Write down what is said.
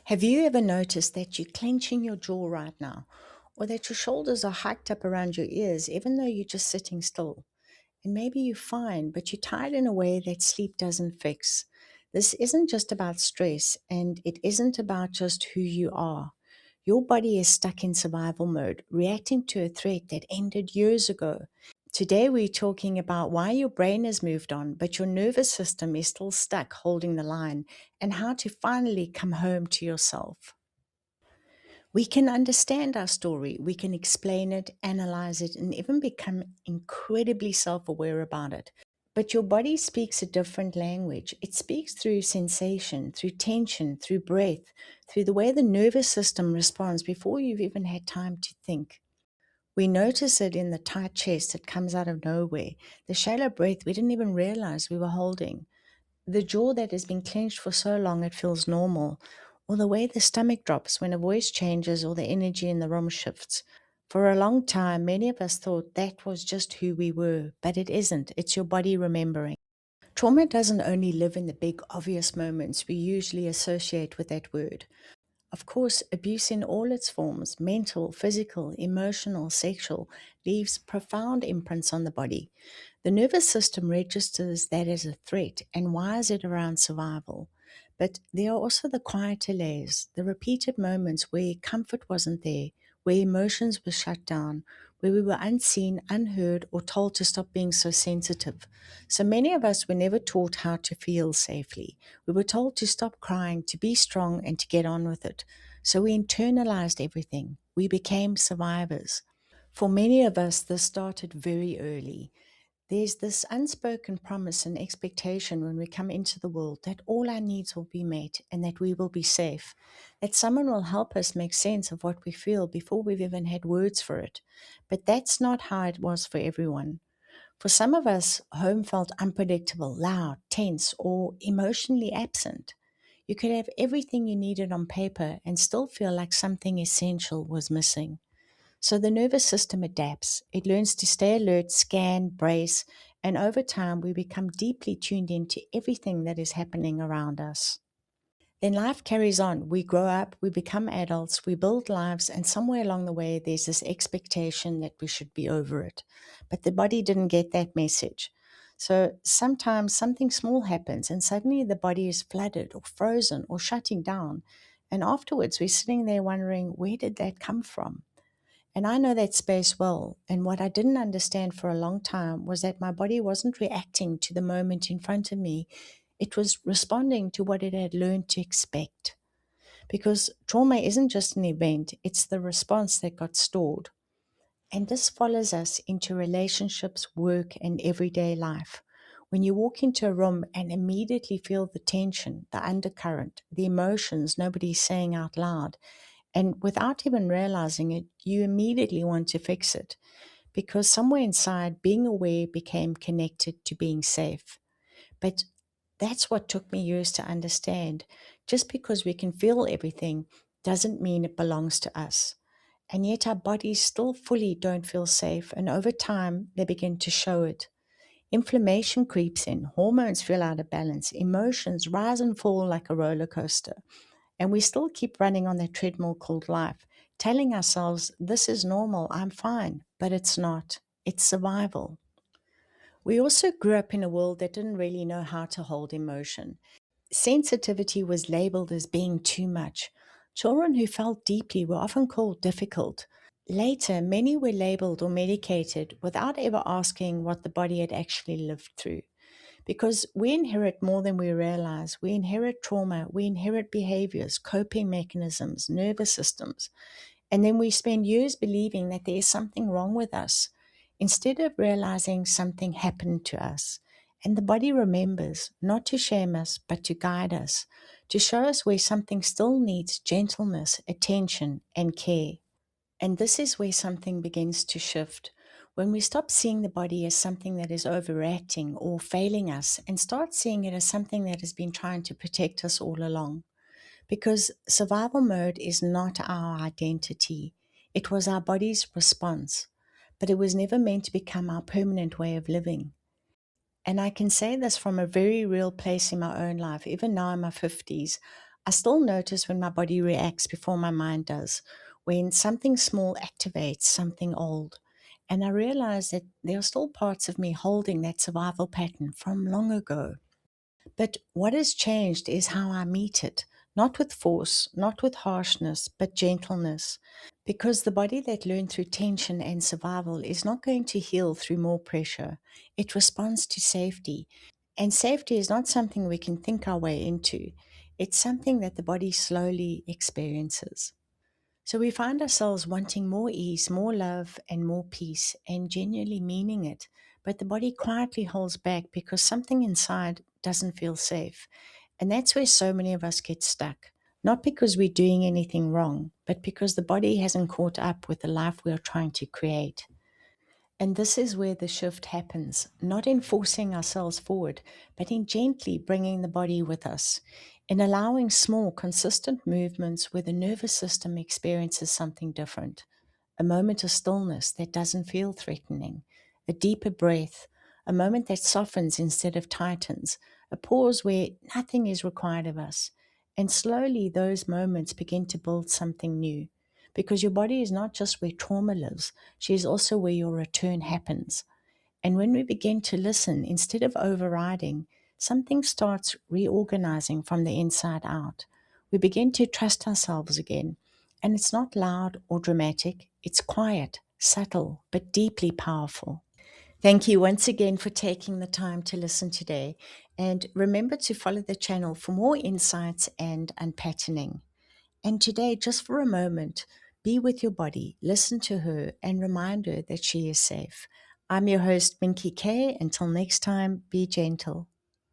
Have you ever noticed that you're clenching your jaw right now, or that your shoulders are hiked up around your ears, even though you're just sitting still? And maybe you're fine, but you're tired in a way that sleep doesn't fix. This isn't just about stress, and it isn't about just who you are. Your body is stuck in survival mode, reacting to a threat that ended years ago. Today, we're talking about why your brain has moved on, but your nervous system is still stuck holding the line, and how to finally come home to yourself. We can understand our story, we can explain it, analyze it, and even become incredibly self aware about it. But your body speaks a different language. It speaks through sensation, through tension, through breath, through the way the nervous system responds before you've even had time to think. We notice it in the tight chest that comes out of nowhere, the shallow breath we didn't even realize we were holding, the jaw that has been clenched for so long it feels normal, or the way the stomach drops when a voice changes or the energy in the room shifts. For a long time, many of us thought that was just who we were, but it isn't. It's your body remembering. Trauma doesn't only live in the big, obvious moments we usually associate with that word. Of course, abuse in all its forms, mental, physical, emotional, sexual, leaves profound imprints on the body. The nervous system registers that as a threat and wires it around survival. But there are also the quieter layers, the repeated moments where comfort wasn't there, where emotions were shut down, where we were unseen, unheard, or told to stop being so sensitive. So many of us were never taught how to feel safely. We were told to stop crying, to be strong, and to get on with it. So we internalized everything. We became survivors. For many of us, this started very early. There's this unspoken promise and expectation when we come into the world that all our needs will be met and that we will be safe, that someone will help us make sense of what we feel before we've even had words for it. But that's not how it was for everyone. For some of us, home felt unpredictable, loud, tense, or emotionally absent. You could have everything you needed on paper and still feel like something essential was missing. So the nervous system adapts. It learns to stay alert, scan, brace, and over time we become deeply tuned into everything that is happening around us. Then life carries on. We grow up, we become adults, we build lives, and somewhere along the way there's this expectation that we should be over it. But the body didn't get that message. So sometimes something small happens and suddenly the body is flooded or frozen or shutting down. And afterwards we're sitting there wondering, where did that come from? And I know that space well. And what I didn't understand for a long time was that my body wasn't reacting to the moment in front of me. It was responding to what it had learned to expect. Because trauma isn't just an event, it's the response that got stored. And this follows us into relationships, work, and everyday life. When you walk into a room and immediately feel the tension, the undercurrent, the emotions nobody's saying out loud, and without even realizing it, you immediately want to fix it because somewhere inside, being aware became connected to being safe. But that's what took me years to understand. Just because we can feel everything doesn't mean it belongs to us. And yet our bodies still fully don't feel safe. And over time, they begin to show it. Inflammation creeps in, hormones feel out of balance, emotions rise and fall like a roller coaster. And we still keep running on that treadmill called life, telling ourselves, this is normal, I'm fine. But it's not, it's survival. We also grew up in a world that didn't really know how to hold emotion. Sensitivity was labeled as being too much. Children who felt deeply were often called difficult. Later, many were labeled or medicated without ever asking what the body had actually lived through. Because we inherit more than we realize. We inherit trauma, we inherit behaviors, coping mechanisms, nervous systems. And then we spend years believing that there is something wrong with us instead of realizing something happened to us. And the body remembers not to shame us, but to guide us, to show us where something still needs gentleness, attention, and care. And this is where something begins to shift. When we stop seeing the body as something that is overreacting or failing us and start seeing it as something that has been trying to protect us all along. Because survival mode is not our identity, it was our body's response, but it was never meant to become our permanent way of living. And I can say this from a very real place in my own life. Even now in my 50s, I still notice when my body reacts before my mind does, when something small activates something old. And I realize that there are still parts of me holding that survival pattern from long ago. But what has changed is how I meet it, not with force, not with harshness, but gentleness. Because the body that learned through tension and survival is not going to heal through more pressure. It responds to safety. And safety is not something we can think our way into, it's something that the body slowly experiences. So we find ourselves wanting more ease, more love, and more peace, and genuinely meaning it. But the body quietly holds back because something inside doesn't feel safe. And that's where so many of us get stuck. Not because we're doing anything wrong, but because the body hasn't caught up with the life we are trying to create. And this is where the shift happens, not in forcing ourselves forward, but in gently bringing the body with us, in allowing small, consistent movements where the nervous system experiences something different, a moment of stillness that doesn't feel threatening, a deeper breath, a moment that softens instead of tightens, a pause where nothing is required of us. And slowly those moments begin to build something new. Because your body is not just where trauma lives, she is also where your return happens. And when we begin to listen instead of overriding, something starts reorganizing from the inside out. We begin to trust ourselves again. And it's not loud or dramatic, it's quiet, subtle, but deeply powerful. Thank you once again for taking the time to listen today. And remember to follow the channel for more insights and unpatterning. And today, just for a moment, be with your body, listen to her, and remind her that she is safe. I'm your host, Minky K. Until next time, be gentle.